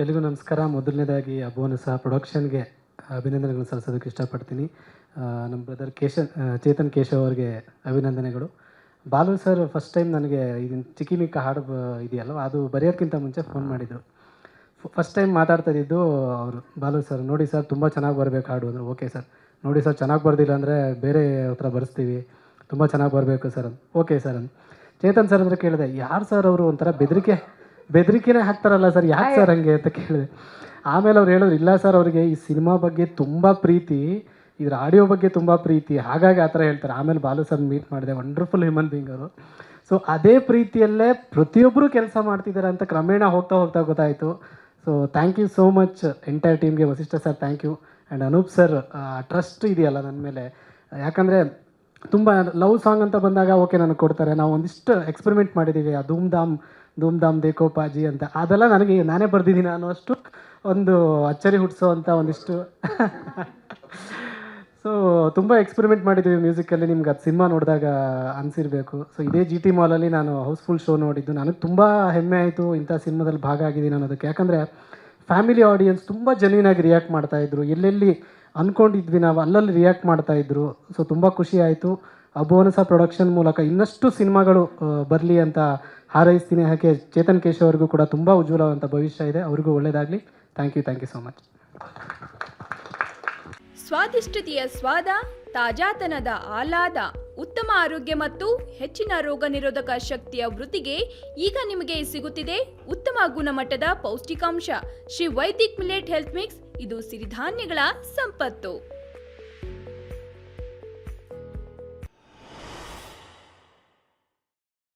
ಎಲ್ಲಿಗೂ ನಮಸ್ಕಾರ. ಮೊದಲನೇದಾಗಿ ಅಬ್ಬುವನ್ನು ಸಹ ಪ್ರೊಡಕ್ಷನ್ಗೆ ಅಭಿನಂದನೆಗಳು ಸಲ್ಲಿಸೋದಕ್ಕೆ ಇಷ್ಟಪಡ್ತೀನಿ. ನಮ್ಮ ಬ್ರದರ್ ಚೇತನ್ ಕೇಶವ್ ಅವ್ರಿಗೆ ಅಭಿನಂದನೆಗಳು. ಬಾಲು ಸರ್ ಫಸ್ಟ್ ಟೈಮ್ ನನಗೆ ಇದನ್ನು ಚಿಕ್ಕಿಮಿಕ್ಕ ಹಾಡು ಇದೆಯಲ್ವ, ಅದು ಬರೆಯೋಕ್ಕಿಂತ ಮುಂಚೆ ಫೋನ್ ಮಾಡಿದರು. ಫಸ್ಟ್ ಟೈಮ್ ಮಾತಾಡ್ತಾ ಇದ್ದಿದ್ದು ಅವರು, ಬಾಲು ಸರ್ ನೋಡಿ ಸರ್ ತುಂಬ ಚೆನ್ನಾಗಿ ಬರಬೇಕು ಹಾಡು ಅಂದರು. ಓಕೆ ಸರ್, ನೋಡಿ ಸರ್ ಚೆನ್ನಾಗಿ ಬರ್ದಿಲ್ಲ ಅಂದರೆ ಬೇರೆ ಹತ್ರ ಬರೆಸ್ತೀವಿ, ತುಂಬ ಚೆನ್ನಾಗಿ ಬರಬೇಕು ಸರ್ ಅಂತ. ಓಕೆ ಸರ್ ಅಂತ. ಚೇತನ್ ಸರ್ ಅಂದರೆ ಕೇಳಿದೆ, ಯಾರು ಸರ್ ಅವರು ಒಂಥರ ಬೆದರಿಕೆನೇ ಹಾಕ್ತಾರಲ್ಲ ಸರ್, ಯಾಕೆ ಸರ್ ಹಂಗೆ ಅಂತ ಕೇಳಿದೆ. ಆಮೇಲೆ ಅವ್ರು ಹೇಳಿದ್ರು, ಇಲ್ಲ ಸರ್ ಅವರಿಗೆ ಈ ಸಿನಿಮಾ ಬಗ್ಗೆ ತುಂಬ ಪ್ರೀತಿ, ಇದ್ರ ಆಡಿಯೋ ಬಗ್ಗೆ ತುಂಬ ಪ್ರೀತಿ, ಹಾಗಾಗಿ ಆ ಥರ ಹೇಳ್ತಾರೆ. ಆಮೇಲೆ ಬಾಲು ಸರ್ ಮೀಟ್ ಮಾಡಿದೆ, ವಂಡರ್ಫುಲ್ ಹ್ಯೂಮನ್ ಬೀಯಿಂಗ್ ಅವರು. ಸೊ ಅದೇ ಪ್ರೀತಿಯಲ್ಲೇ ಪ್ರತಿಯೊಬ್ಬರು ಕೆಲಸ ಮಾಡ್ತಿದ್ದಾರೆ ಅಂತ ಕ್ರಮೇಣ ಹೋಗ್ತಾ ಗೊತ್ತಾಯಿತು. So thank you so much entire ಟೀಮ್ಗೆ. Vasishta sir thank you, and Anoop sir trust ಇದೆಯಲ್ಲ ನನ್ನ ಮೇಲೆ. ಯಾಕಂದರೆ ತುಂಬ ಲವ್ ಸಾಂಗ್ ಅಂತ ಬಂದಾಗ ಓಕೆ ನನಗೆ ಕೊಡ್ತಾರೆ. ನಾವು ಒಂದಿಷ್ಟು ಎಕ್ಸ್ಪೆರಿಮೆಂಟ್ ಮಾಡಿದ್ದೀವಿ, ಆ ಧೂಮ್ ಧಾಮ್ ದೇಕೋ ಪಾಜಿ ಅಂತ, ಅದೆಲ್ಲ ನನಗೆ ನಾನೇ ಬರ್ದಿದ್ದೀನಿ ಅನ್ನೋಷ್ಟು ಒಂದು ಅಚ್ಚರಿ ಹುಟ್ಟಿಸೋ ಅಂತ ಒಂದಿಷ್ಟು ಸೊ ತುಂಬ ಎಕ್ಸ್ಪೆರಿಮೆಂಟ್ ಮಾಡಿದ್ದೀವಿ ಮ್ಯೂಸಿಕಲ್ಲಿ. ನಿಮ್ಗೆ ಅದು ಸಿನಿಮಾ ನೋಡಿದಾಗ ಅನಿಸಿರಬೇಕು. ಸೊ ಇದೇ GT ಮಾಲಲ್ಲಿ ನಾನು ಹೌಸ್ಫುಲ್ ಶೋ ನೋಡಿದ್ದು. ನನಗೆ ತುಂಬ ಹೆಮ್ಮೆ ಆಯಿತು ಇಂಥ ಸಿನಿಮಾದಲ್ಲಿ ಭಾಗ ಆಗಿದ್ದೀನಿ ಅನ್ನೋದಕ್ಕೆ. ಯಾಕಂದರೆ ಫ್ಯಾಮಿಲಿ ಆಡಿಯನ್ಸ್ ತುಂಬ ಜೆನ್ಯೂನಾಗಿ ರಿಯಾಕ್ಟ್ ಮಾಡ್ತಾಯಿದ್ರು. ಎಲ್ಲೆಲ್ಲಿ ಅಂದ್ಕೊಂಡಿದ್ವಿ ನಾವು ಅಲ್ಲಲ್ಲಿ ರಿಯಾಕ್ಟ್ ಮಾಡ್ತಾಯಿದ್ರು. ಸೊ ತುಂಬ ಖುಷಿ ಆಯಿತು. ಅಬ್ಬುವನ್ನು ಸಹ ಪ್ರೊಡಕ್ಷನ್ ಮೂಲಕ ಇನ್ನಷ್ಟು ಸಿನಿಮಾಗಳು ಬರಲಿ ಅಂತ ಹಾರೈಸ್ತೀನಿ. ಹಾಗೆ ಚೇತನ್ ಕೇಶವ್ ಅವ್ರಿಗೂ ಕೂಡ ತುಂಬ ಉಜ್ವಲವಂತ ಭವಿಷ್ಯ ಇದೆ. ಅವ್ರಿಗೂ ಒಳ್ಳೆಯದಾಗಲಿ. Thank you so much. ಸ್ವಾದಿಷ್ಟತೆಯ ಸ್ವಾದ, ತಾಜಾತನದ ಆಹ್ಲಾದ, ಉತ್ತಮ ಆರೋಗ್ಯ ಮತ್ತು ಹೆಚ್ಚಿನ ರೋಗ ನಿರೋಧಕ ಶಕ್ತಿಯ ವೃದ್ಧಿಗೆ ಈಗ ನಿಮಗೆ ಸಿಗುತ್ತಿದೆ ಉತ್ತಮ ಗುಣಮಟ್ಟದ ಪೌಷ್ಟಿಕಾಂಶ Shri Vaidik millet health mix. ಇದು ಸಿರಿಧಾನ್ಯಗಳ ಸಂಪತ್ತು.